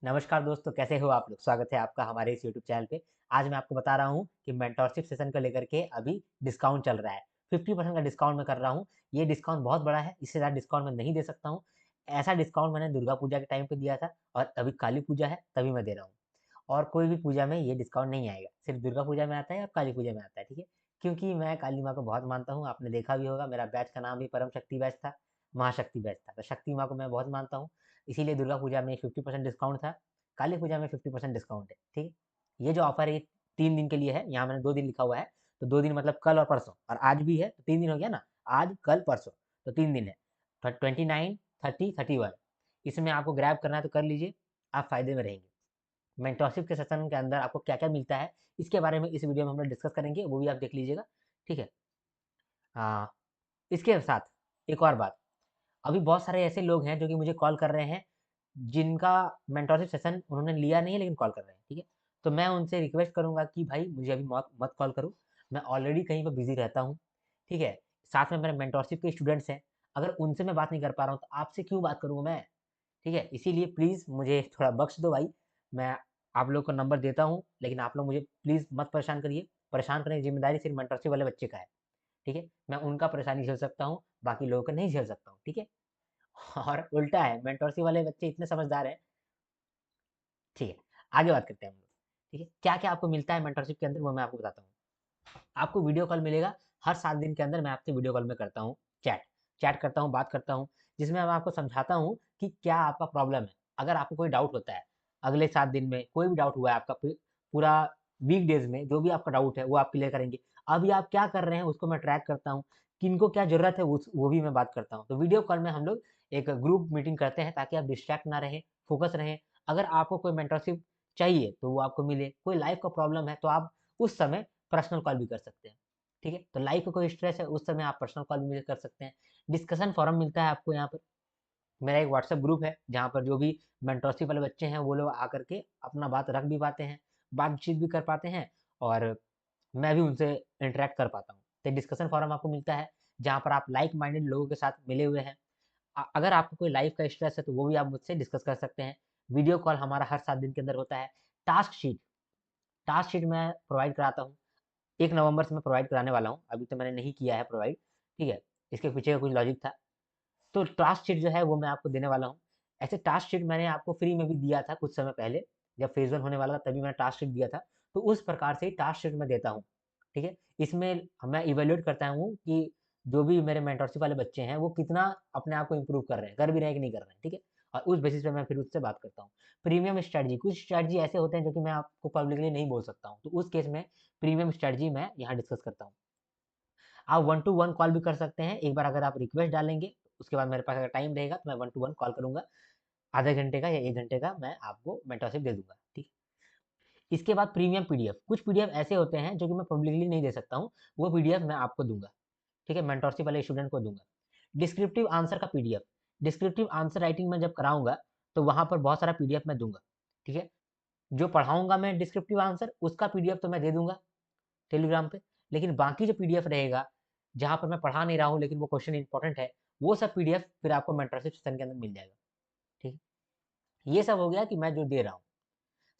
नमस्कार दोस्तों, कैसे हो आप लोग? स्वागत है आपका हमारे इस यूट्यूब चैनल पे। आज मैं आपको बता रहा हूँ कि मेंटरशिप सेशन को लेकर के अभी डिस्काउंट चल रहा है। 50% का डिस्काउंट मैं कर रहा हूँ। ये डिस्काउंट बहुत बड़ा है, इससे ज़्यादा डिस्काउंट मैं नहीं दे सकता हूँ। ऐसा डिस्काउंट मैंने दुर्गा पूजा के टाइम पे दिया था और अभी काली पूजा है, तभी मैं दे रहा हूँ। और कोई भी पूजा में ये डिस्काउंट नहीं आएगा, सिर्फ दुर्गा पूजा में आता है और काली पूजा में आता है, ठीक है? क्योंकि मैं काली माँ को बहुत मानता हूँ, आपने देखा भी होगा मेरा बैच का नाम भी परम शक्ति बैच था, महाशक्ति बैच था। तो शक्ति माँ को मैं बहुत मानता हूँ, इसीलिए दुर्गा पूजा में 50% डिस्काउंट था। काली पूजा में 50% डिस्काउंट है, ठीक है? ये जो ऑफर है ये 3 दिन के लिए है, यहाँ मैंने 2 दिन लिखा हुआ है, तो 2 दिन मतलब कल और परसों और आज भी है, तो 3 दिन हो गया ना, आज, कल, परसों, तो 3 दिन है। 29, 30, 31 इसमें आपको ग्रैब करना है तो कर लीजिए, आप फ़ायदे में रहेंगे। मेंटरशिप के सेशन के अंदर आपको क्या-क्या मिलता है, इसके बारे में इस वीडियो में हम लोग डिस्कस करेंगे, वो भी आप देख लीजिएगा, ठीक है? हाँ, इसके साथ एक और बात, अभी बहुत सारे ऐसे लोग हैं जो कि मुझे कॉल कर रहे हैं, जिनका मेंटरशिप सेशन उन्होंने लिया नहीं है लेकिन कॉल कर रहे हैं, ठीक है? तो मैं उनसे रिक्वेस्ट करूँगा कि भाई मुझे अभी मत मत कॉल करो, मैं ऑलरेडी कहीं पे बिज़ी रहता हूँ, ठीक है? साथ में मेरे मेंटरशिप के स्टूडेंट्स हैं, अगर उनसे मैं बात नहीं कर पा रहा हूँ, तो आपसे क्यों बात करूँ मैं? ठीक है? इसीलिए प्लीज़ मुझे थोड़ा बख्श दो भाई, मैं आप लोग को नंबर देता हूँ, लेकिन आप लोग मुझे प्लीज़ मत परेशान करिए, परेशान करने की ज़िम्मेदारी सिर्फ़ मेंटरशिप वाले बच्चे का है, ठीक है? मैं उनका परेशानी झेल सकता हूँ, बाकी लोगों का नहीं झेल सकता हूँ, ठीक है? और उल्टा है, मेंटरशिप वाले बच्चे इतने समझदार हैं, ठीक है, आगे बात करते हैं हम लोग, ठीक है? क्या-क्या आपको मिलता है मेंटरशिप के अंदर वो मैं आपको बताता हूँ। आपको वीडियो कॉल मिलेगा, हर 7 दिन के अंदर मैं आपसे वीडियो कॉल में करता हूँ चैट, चैट करता हूँ, बात करता हूँ, जिसमें मैं आपको समझाता हूँ कि क्या आपका प्रॉब्लम है। अगर आपको कोई डाउट होता है, अगले 7 दिन में कोई भी डाउट हुआ है आपका पूरा वीकडेज़ में जो भी आपका डाउट है वो आप क्लियर करेंगे। अभी आप क्या कर रहे हैं उसको मैं ट्रैक करता हूँ, किनको क्या ज़रूरत है वो भी मैं बात करता हूँ। तो वीडियो कॉल में हम लोग एक ग्रुप मीटिंग करते हैं ताकि आप डिस्ट्रैक्ट ना रहें, फ़ोकस रहें। अगर आपको कोई मेंटरशिप चाहिए तो वो आपको मिले, कोई लाइफ़ का प्रॉब्लम है तो आप उस समय पर्सनल कॉल भी कर सकते हैं। ठीक है? तो लाइफ़ का कोई स्ट्रेस है उस समय आप पर्सनल कॉल भी मुझे कर सकते हैं। डिस्कशन फोरम मिलता है आपको यहाँ पर। मेरा एक व्हाट्सएप ग्रुप है जहाँ पर जो भी मेंटरशिप वाले बच्चे हैं वो लोग आकर के अपना बात रख भी पाते हैं, बातचीत भी कर पाते हैं और मैं भी उनसे इंटरैक्ट कर पाता हूँ। तो डिस्कशन फोरम आपको मिलता है जहाँ पर आप लाइक माइंडेड लोगों के साथ मिले हुए हैं। अगर आपको कोई लाइफ़ का स्ट्रेस है तो वो भी आप मुझसे डिस्कस कर सकते हैं। वीडियो कॉल हमारा हर 7 दिन के अंदर होता है। टास्क शीट मैं प्रोवाइड कराता हूँ। 1 नवंबर से मैं प्रोवाइड कराने वाला हूँ, अभी तो मैंने नहीं किया है प्रोवाइड, ठीक है? इसके पीछे का कुछ लॉजिक था। तो टास्क शीट जो है वो मैं आपको देने वाला हूँ। ऐसे टास्क शीट मैंने आपको फ्री में भी दिया था कुछ समय पहले, जब फेज़ 1 होने वाला था तभी मैंने टास्क शीट दिया था। तो उस प्रकार से ही टास्क शीट मैं देता हूँ, ठीक है? इसमें मैं इवैल्यूएट करता हूँ कि जो भी मेरे मेंटरशिप वाले बच्चे हैं, वो कितना अपने आप को इम्प्रूव कर रहे हैं, कर भी रहे हैं कि नहीं कर रहे हैं, ठीक है? और उस बेसिस पे मैं फिर उससे बात करता हूँ। प्रीमियम स्ट्रैटेजी, कुछ स्ट्रैटेजी ऐसे होते हैं जो कि मैं आपको पब्लिकली नहीं बोल सकता हूँ, तो उस केस में प्रीमियम स्ट्रैटेजी मैं यहाँ डिस्कस करता हूँ। आप 1 टू 1 कॉल भी कर सकते हैं। एक बार अगर आप रिक्वेस्ट डालेंगे, उसके बाद मेरे पास अगर टाइम रहेगा तो मैं 1 टू 1 कॉल करूँगा। आधे घंटे का या 1 घंटे का मैं आपको मेंटरशिप दे दूँगा, ठीक है। इसके बाद प्रीमियम पीडीएफ, कुछ पीडीएफ ऐसे होते हैं जो कि मैं पब्लिकली नहीं दे सकता हूँ, वो पीडीएफ मैं आपको दूँगा, ठीक है, मेंटरशिप वाले स्टूडेंट को दूँगा। डिस्क्रिप्टिव आंसर का पीडीएफ, डिस्क्रिप्टिव आंसर राइटिंग मैं जब कराऊँगा, तो वहाँ पर बहुत सारा पीडीएफ मैं दूँगा, ठीक है। जो पढ़ाऊँगा मैं डिस्क्रिप्टिव आंसर, उसका पीडीएफ तो मैं दे दूँगा टेलीग्राम पे, लेकिन बाकी जो पीडीएफ रहेगा, जहाँ पर मैं पढ़ा नहीं रहा हूँ लेकिन वो क्वेश्चन इम्पोर्टेंट है, वो सब पीडीएफ फिर आपको मेंटरशिप सेशन के अंदर मिल जाएगा, ठीक है। ये सब हो गया कि मैं जो दे रहा हूँ,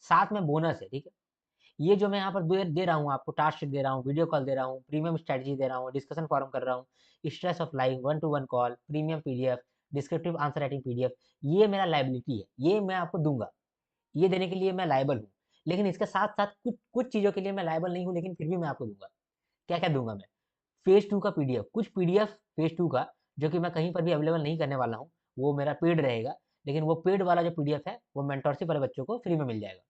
साथ में बोनस है, ठीक है। ये जो मैं यहाँ पर दे दे रहा हूँ आपको, टास्क शीट दे रहा हूँ, वीडियो कॉल दे रहा हूँ, प्रीमियम स्ट्रैटेजी दे रहा हूँ, डिस्कशन फोरम कर रहा हूँ, stress of life, 1 to 1 call, premium PDF, descriptive answer writing PDF, ये मेरा लायबिलिटी है, ये मैं आपको दूँगा। ये देने के लिए मैं लायबल हूँ। लेकिन इसके साथ-साथ कुछ कुछ चीज़ों के लिए मैं लायबल नहीं हूँ, लेकिन फिर भी मैं आपको दूँगा। क्या-क्या दूँगा मैं? फेज़ 2 का पीडीएफ, कुछ पीडीएफ फेज़ 2 का जो कि मैं कहीं पर भी अवेलेबल नहीं करने वाला हूँ, वो मेरा पेड रहेगा। लेकिन वो पेड वाला जो पीडीएफ है, वो मेंटरशिप वाले बच्चों को फ्री में मिल जाएगा,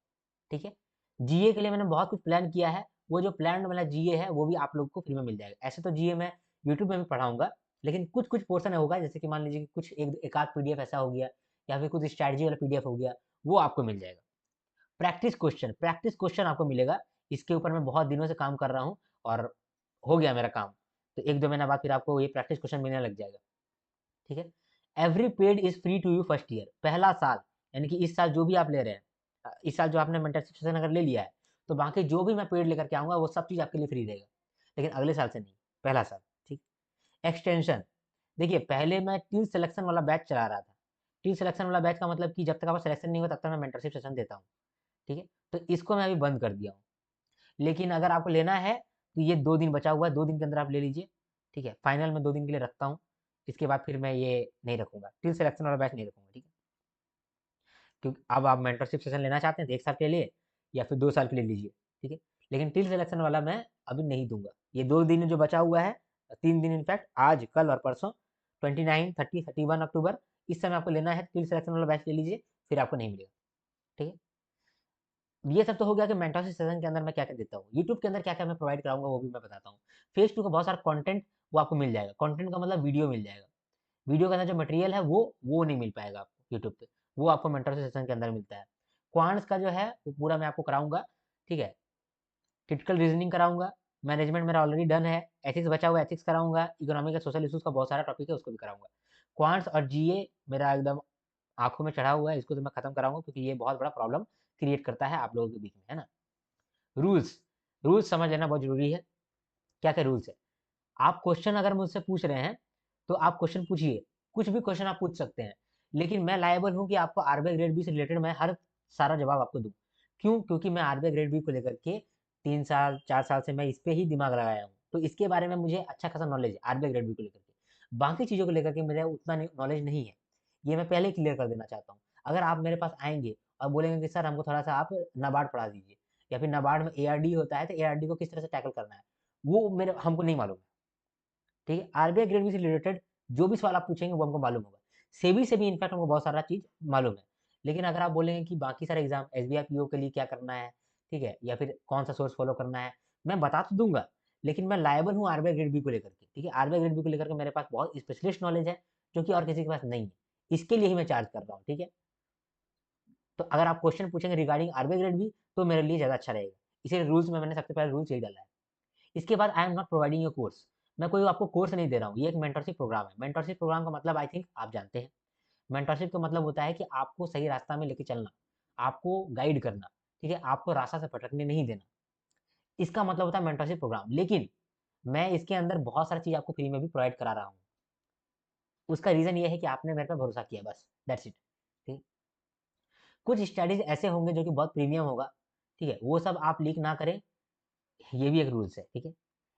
ठीक है? जीए के लिए मैंने बहुत कुछ प्लान किया है, वो जो प्लान्ड वाला जीए है, वो भी आप लोगों को फ्री में मिल जाएगा। ऐसे तो जीए मैं यूट्यूब में भी पढ़ाऊँगा, लेकिन कुछ-कुछ पोर्शन होगा, जैसे कि मान लीजिए कि कुछ एक एक आध पीडीएफ ऐसा हो गया या फिर कुछ स्ट्रैटेजी वाला पीडीएफ हो गया, वो आपको मिल जाएगा। प्रैक्टिस क्वेश्चन आपको मिलेगा। इसके ऊपर मैं बहुत दिनों से काम कर रहा हूँ और हो गया मेरा काम। तो 1-2 महीना बाद फिर आपको ये प्रैक्टिस क्वेश्चन मिलने लग जाएगा, ठीक है? Every paid is free to you first year, पहला साल, यानी कि इस साल जो भी आप ले रहे हैं, इस साल जो आपने मेंटरशिप सेशन अगर ले लिया है, तो बाकी जो भी मैं पेड लेकर के आऊँगा, वो सब चीज़ आपके लिए फ्री रहेगा। लेकिन अगले साल से नहीं, पहला साल, ठीक? एक्सटेंशन, देखिए पहले मैं टीम सिलेक्शन वाला बैच चला रहा था, टिल सिलेक्शन वाला बैच का मतलब कि जब तक आपका सिलेक्शन नहीं होगा तब तक मैं मेंटरशिप सेशन देता हूँ, ठीक है। तो इसको मैं अभी बंद कर दिया हूँ। लेकिन अगर आपको लेना है तो ये 2 दिन बचा हुआ है, 2 दिन के अंदर आप ले लीजिए, ठीक है। फाइनल मैं 2 दिन के लिए रखता हूँ, इसके बाद फिर मैं ये नहीं रखूँगा, टिल सिलेक्शन वाला बैच नहीं रखूँगा, ठीक है। क्योंकि अब आप मेंटरशिप सेशन लेना चाहते हैं तो 1 साल के लिए या फिर 2 साल के लिए लीजिए, ठीक है। लेकिन टिल सिलेक्शन वाला मैं अभी नहीं दूँगा। ये 2 दिन जो बचा हुआ है, 3 दिन इनफैक्ट आज, कल और परसों 29, 30, 31 अक्टूबर, इस समय आपको लेना है टिल सिलेक्शन वाला बैच ले लीजिए, फिर आपको नहीं मिलेगा, ठीक है। ये सब तो हो गया कि मेंटरशिप सेशन के अंदर मैं क्या-क्या देता हूँ। यूट्यूब के अंदर क्या-क्या मैं प्रोवाइड कराऊँगा वो भी मैं बताता हूँ। फेज़ 2 का बहुत सारा कंटेंट वो आपको मिल जाएगा। कंटेंट का मतलब वीडियो मिल जाएगा। वीडियो के अंदर जो मटेरियल है वो नहीं मिल पाएगा आपको यूट्यूब पे। वो आपको मेंटरशिप सेशन के अंदर मिलता है। क्वांट्स का जो है वो पूरा मैं आपको कराऊँगा, ठीक है। क्रिटिकल रीजनिंग कराऊँगा, मैनेजमेंट मेरा ऑलरेडी डन है, एथिक्स बचा हुआ है, एथिक्स कराऊँगा, इकोनॉमिक और सोशल इश्यूज़ का बहुत सारा टॉपिक है उसको भी कराऊँगा। क्वांट्स और जीए मेरा एकदम आँखों में चढ़ा हुआ है, इसको तो मैं खत्म कराऊँगा क्योंकि ये बहुत बड़ा प्रॉब्लम क्रिएट करता है आप लोगों के बीच में, है ना? रूल्स, रूल्स समझ लेना बहुत ज़रूरी है। क्या-क्या रूल्स है? आप क्वेश्चन अगर मुझसे पूछ रहे हैं, तो आप क्वेश्चन पूछिए। कुछ भी क्वेश्चन आप पूछ सकते हैं। लेकिन मैं लायबल हूँ कि आपको आरबीआई ग्रेड बी से रिलेटेड मैं हर सारा जवाब आपको दूँ। क्यों? क्योंकि मैं आरबीआई ग्रेड बी को लेकर के 3 साल, 4 साल से मैं इस पे ही दिमाग लगाया हूँ। तो इसके बारे में मुझे अच्छा खासा नॉलेज है आरबीआई ग्रेड बी को लेकर के। बाकी चीज़ों को लेकर के मेरा उतना नॉलेज नहीं है। ये मैं पहले ही क्लियर कर देना चाहता हूँ। अगर आप मेरे पास आएँगे और बोलेंगे कि सर हमको थोड़ा-सा आप नाबार्ड पढ़ा दीजिए या फिर नाबार्ड में एआरडी होता है, तो एआरडी को किस तरह से टैकल करना है, वो मेरे हमको नहीं मालूम है। ठीक है, आरबीआई ग्रेड बी से रिलेटेड जो भी सवाल आप पूछेंगे वो हमको मालूम होगा। सेबी से भी इनफैक्ट हमको बहुत सारा चीज़ मालूम है। लेकिन अगर आप बोलेंगे कि बाकी सारे एग्ज़ाम एसबीआई पीओ के लिए क्या करना है, ठीक है? या फिर कौन-सा सोर्स फ़ॉलो करना है, मैं बता तो दूँगा, लेकिन मैं लायबल हूँ आरबीआई ग्रेड बी को लेकर के, ठीक है? आरबीआई ग्रेड बी को लेकर के मेरे पास बहुत स्पेशलिस्ट नॉलेज है, जो कि और किसी के पास नहीं है। इसके लिए ही मैं चार्ज कर रहा हूँ, ठीक है? तो अगर आप क्वेश्चन पूछेंगे रिगार्डिंग आरबीआई ग्रेड बी, तो मेरे लिए ज़्यादा अच्छा रहेगा। इसीलिए रूल्स में मैंने सबसे पहले रूल्स यही डाला है। इसके बाद I am not providing you course. मैं कोई आपको कोर्स नहीं दे रहा हूँ, ये एक मेंटरशिप प्रोग्राम है। मेंटरशिप प्रोग्राम का मतलब आई थिंक आप जानते हैं। मेंटरशिप का मतलब होता है कि आपको सही रास्ता में लेके चलना, आपको गाइड करना, ठीक है? आपको रास्ता से भटकने नहीं देना। इसका मतलब होता है मेंटरशिप प्रोग्राम। लेकिन मैं इसके अंदर बहुत सारी चीज़ आपको फ्री में भी प्रोवाइड करा रहा हूँ। उसका रीज़न ये है कि आपने मेरे पे भरोसा किया बस, दैट्स इट। ठीक? कुछ स्टडीज़ ऐसे होंगे जो कि बहुत प्रीमियम होगा, ठीक है? वो सब आप लीक ना करें, ये भी एक रूल्स है, ठीक है?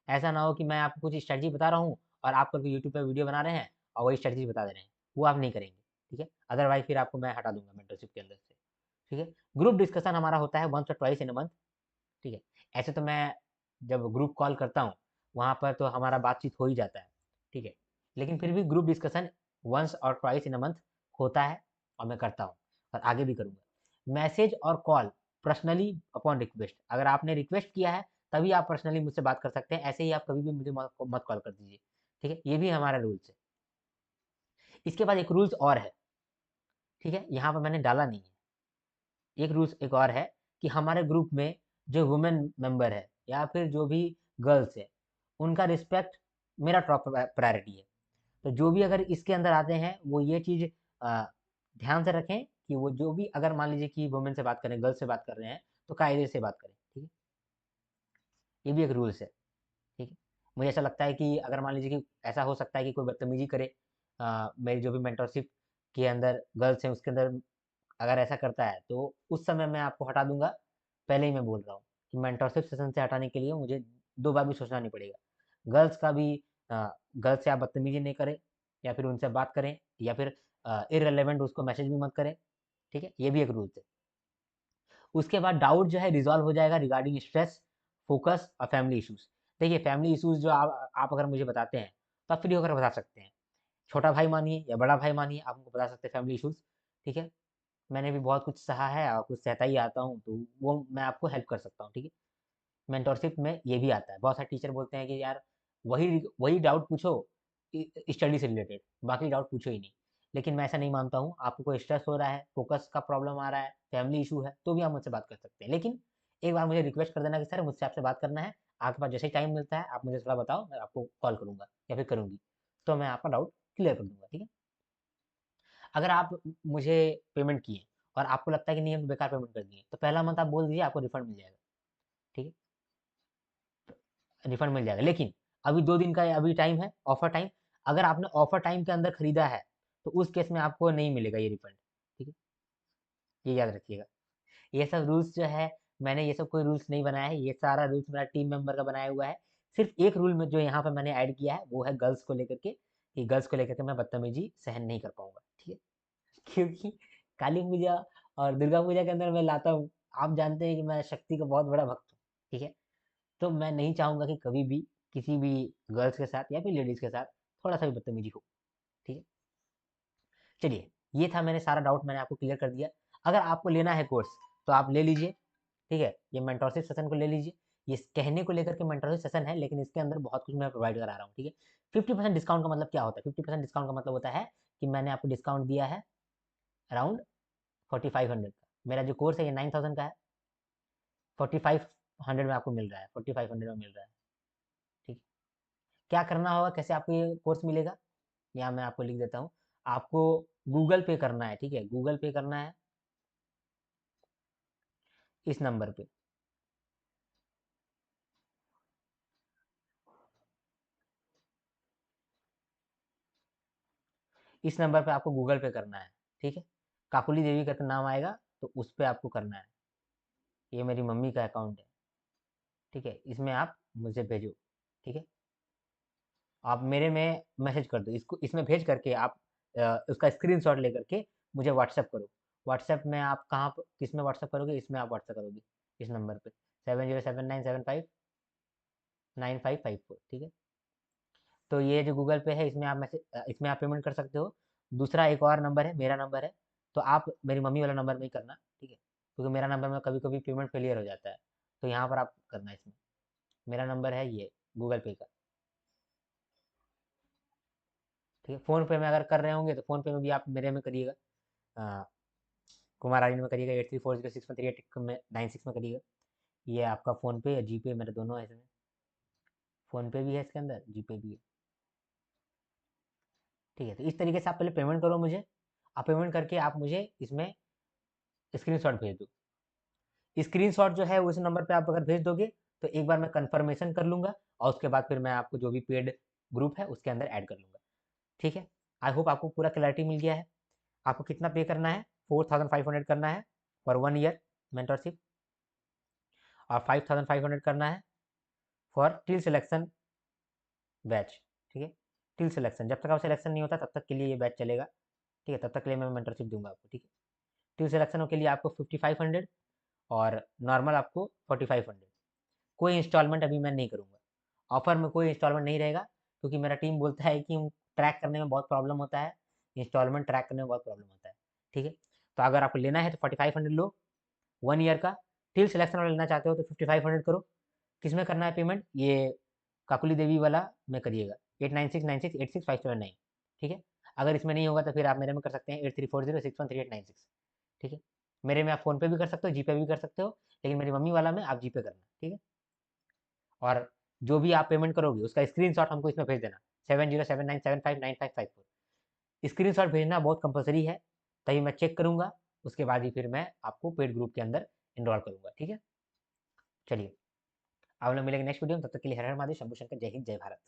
ऐसा ना हो कि मैं आपको कुछ स्ट्रैटेजी बता रहा हूँ और आप करके यूट्यूब पे वीडियो बना रहे हैं और वही स्ट्रैटेजी बता दे रहे हैं। वो आप नहीं करेंगे, ठीक है? अदरवाइज़ फिर आपको मैं हटा दूँगा मेंटरशिप के अंदर से, ठीक है? ग्रुप डिस्कशन हमारा होता है वन्स और ट्वाइस इन अ मंथ, ठीक है? ऐसे तो मैं जब ग्रुप कॉल करता हूँ, वहाँ पर तो हमारा बातचीत हो ही जाता है, ठीक है? लेकिन फिर भी ग्रुप डिस्कशन वन्स और ट्वाइस इन अ मंथ होता है और मैं करता हूँ और आगे भी करूँगा। मैसेज और कॉल पर्सनली अपॉन रिक्वेस्ट, अगर आपने रिक्वेस्ट किया है तभी आप पर्सनली मुझसे बात कर सकते हैं, ऐसे ही आप कभी भी मुझे मत मत कॉल कर दीजिए, ठीक है? ये भी हमारा रूल्स है। इसके बाद एक रूल्स और है, ठीक है? यहाँ पर मैंने डाला नहीं है। एक रूल्स एक और है कि हमारे ग्रुप में जो वुमेन मेंबर है या फिर जो भी गर्ल्स है, उनका रिस्पेक्ट मेरा टॉप प्रायोरिटी है। तो जो भी अगर इसके अंदर आते हैं, वो ये चीज़ ध्यान से रखें कि वो जो भी अगर मान लीजिए कि वुमेन से बात करें, गर्ल्स से बात कर रहे हैं, तो कायदे से बात करें, ठीक है? ये भी एक रूल्स है। ठीक है? मुझे ऐसा लगता है कि अगर मान लीजिए कि ऐसा हो सकता है कि कोई बदतमीज़ी करे, मेरी जो भी मेंटरशिप के अंदर गर्ल्स हैं उसके अंदर अगर ऐसा करता है तो उस समय मैं आपको हटा दूँगा। पहले ही मैं बोल रहा हूँ कि मेंटरशिप सेशन से हटाने के लिए मुझे 2 बार भी सोचना नहीं पड़ेगा। गर्ल्स का भी गर्ल्स से आप बदतमीज़ी नहीं करें या फिर उनसे बात करें या फिर इर्रेलेवेंट उसको मैसेज भी मत करें, ठीक है? ये भी एक रूल्स है। उसके बाद डाउट जो है रिज़ॉल्व हो जाएगा रिगार्डिंग स्ट्रेस, फ़ोकस और फैमिली इश्यूज़। देखिए फैमिली इश्यूज़ जो आप अगर मुझे बताते हैं, तो आप फ्री होकर बता सकते हैं। छोटा भाई मानिए या बड़ा भाई मानिए, आप हमको बता सकते हैं फैमिली इश्यूज़, ठीक है? मैंने भी बहुत कुछ सहा है और कुछ सहता ही आता हूँ, तो वो मैं आपको हेल्प कर सकता हूँ, ठीक है? मेंटरशिप में ये भी आता है। बहुत सारे टीचर बोलते हैं कि यार वही वही डाउट पूछो स्टडी से रिलेटेड, बाकी डाउट पूछो ही नहीं। लेकिन मैं ऐसा नहीं मानता हूँ, आपको कोई स्ट्रेस हो रहा है, फोकस का प्रॉब्लम आ रहा है, फैमिली इशू है, तो भी आप मुझसे बात कर सकते हैं। लेकिन एक बार मुझे रिक्वेस्ट कर देना कि सर मुझसे आपसे बात करना है, आपके पास जैसे ही टाइम मिलता है, आप मुझे थोड़ा बताओ, मैं आपको कॉल करूँगा या फिर करूँगी। तो मैं आपका डाउट क्लियर कर दूँगा, ठीक है? अगर आप मुझे पेमेंट किए और आपको लगता है कि नहीं हम बेकार पेमेंट कर दिए, तो पहला मंथ आप बोल दीजिए आपको रिफंड मिल जाएगा, ठीक है? रिफंड मिल जाएगा। लेकिन अभी 2 दिन का अभी टाइम है, ऑफर टाइम। अगर आपने ऑफर टाइम के अंदर खरीदा है, तो उस केस में आपको नहीं मिलेगा ये रिफंड, ठीक है? ये याद रखिएगा। ये सब रूल्स जो है, मैंने ये सब कोई रूल्स नहीं बनाया है, ये सारा रूल्स मेरा टीम मेंबर का बनाया हुआ है। सिर्फ एक रूल में जो यहाँ पे मैंने ऐड किया है वो है गर्ल्स को लेकर के, कि गर्ल्स को लेकर के मैं बदतमीजी सहन नहीं कर पाऊंगा, ठीक है? क्योंकि काली पूजा और दुर्गा पूजा के अंदर मैं लाता हूँ, आप जानते हैं कि मैं शक्ति का बहुत बड़ा भक्त हूँ, ठीक है? तो मैं नहीं चाहूंगा कि कभी भी किसी भी गर्ल्स के साथ या फिर लेडीज के साथ थोड़ा सा भी बदतमीजी हो, ठीक है? चलिए, ये था, मैंने सारा डाउट मैंने आपको क्लियर कर दिया। अगर आपको लेना है कोर्स तो आप ले लीजिए, ठीक है? ये मेंटरशिप सेशन को ले लीजिए। ये कहने को लेकर के मेंटरशिप सेशन है, लेकिन इसके अंदर बहुत कुछ मैं प्रोवाइड करा रहा हूँ, ठीक है? 50% डिस्काउंट का मतलब क्या होता है? 50% डिस्काउंट का मतलब होता है कि मैंने आपको डिस्काउंट दिया है अराउंड 4500 का। मेरा जो कोर्स है ये 9000 का है, 4500 में आपको मिल रहा है, 4500 में मिल रहा है, ठीक है? क्या करना होगा, कैसे आपको ये कोर्स मिलेगा? यहाँ मैं आपको लिख देता हूँ। आपको गूगल पे करना है, ठीक है? गूगल पे करना है इस नंबर पे। इस नंबर पे आपको गूगल पे करना है, ठीक है? काकुली देवी करके नाम आएगा, तो उस पे आपको करना है। ये मेरी मम्मी का अकाउंट है, ठीक है? इसमें आप मुझे भेजो, ठीक है? आप मेरे में मैसेज कर दो, इसको इसमें भेज करके आप उसका स्क्रीनशॉट लेकर के मुझे व्हाट्सएप करो। व्हाट्सएप में आप कहाँ पर, किस में व्हाट्सएप करोगे? इसमें आप व्हाट्सएप करोगे, इस नंबर पे 7079759554, ठीक है? तो ये जो गूगल पे है, इसमें आप मैसेज, इसमें आप पेमेंट कर सकते हो। दूसरा एक और नंबर है, मेरा नंबर है, तो आप मेरी मम्मी वाला नंबर में ही करना, ठीक है? क्योंकि मेरा नंबर में कभी कभी पेमेंट फेलियर हो जाता है, तो यहाँ पर आप करना है इसमें। मेरा नंबर है ये गूगल पे का, ठीक है? फ़ोन पे में अगर कर रहे होंगे तो फ़ोन पे में भी आप मेरे में करिएगा, अ, कुमार आर्यन में करिएगा, 83406138 में 96 में करिएगा। ये आपका फ़ोन पे या जी पे, मेरे दोनों है इसमें। फ़ोन पे भी है इसके अंदर, जी पे भी है, ठीक है? तो इस तरीके से आप पहले पेमेंट करो मुझे। आप पेमेंट करके आप मुझे इसमें स्क्रीनशॉट भेज दो। स्क्रीनशॉट जो है उस नंबर पे आप अगर भेज दोगे, तो एक बार मैं कंफर्मेशन कर लूँगा और उसके बाद फिर मैं आपको जो भी पेड ग्रुप है उसके अंदर ऐड कर लूँगा, ठीक है? आई होप आपको पूरा क्लैरिटी मिल गया है। आपको कितना पे करना है? 4500 करना है फॉर 1 ईयर मेंटरशिप, और 5500 करना है फॉर टिल सिलेक्शन बैच, ठीक है? टिल सिलेक्शन, जब तक आप सिलेक्शन नहीं होता तब तक के लिए ये बैच चलेगा, ठीक है? तब तक के लिए मैं मेंटरशिप दूँगा आपको, ठीक है? टिल सिलेक्शन के लिए आपको 5500 और नॉर्मल आपको 4500। कोई इंस्टॉलमेंट अभी मैं नहीं करूँगा। ऑफ़र में कोई इंस्टॉलमेंट नहीं रहेगा, क्योंकि मेरा टीम बोलता है कि ट्रैक करने में बहुत प्रॉब्लम होता है, इंस्टॉलमेंट ट्रैक करने में बहुत प्रॉब्लम होता है, ठीक है? तो अगर आपको लेना है तो 4500 लो, 1 ईयर का। टिल सिलेक्शन वाला लेना चाहते हो तो 5500 करो। किसमें करना है पेमेंट? ये काकुली देवी वाला में करिएगा, 8969686579, ठीक है? अगर इसमें नहीं होगा तो फिर आप मेरे में कर सकते हैं, 8340613896, ठीक है? मेरे में आप फ़ोन पे भी कर सकते हो, जी पे भी कर सकते हो, लेकिन मेरी मम्मी वाला में आप जी पे करना, ठीक है? और जो भी आप पेमेंट करोगे उसका स्क्रीनशॉट हमको इसमें भेज देना, 7079759554। स्क्रीनशॉट भेजना बहुत कंपलसरी है, तभी मैं चेक करूँगा, उसके बाद ही फिर मैं आपको पेड ग्रुप के अंदर एनरोल करूँगा, ठीक है? चलिए, अब हम लोग मिलेंगे नेक्स्ट वीडियो में, तब तक के लिए हर हर महादेव, शंभू शंकर, जय हिंद, जय भारत।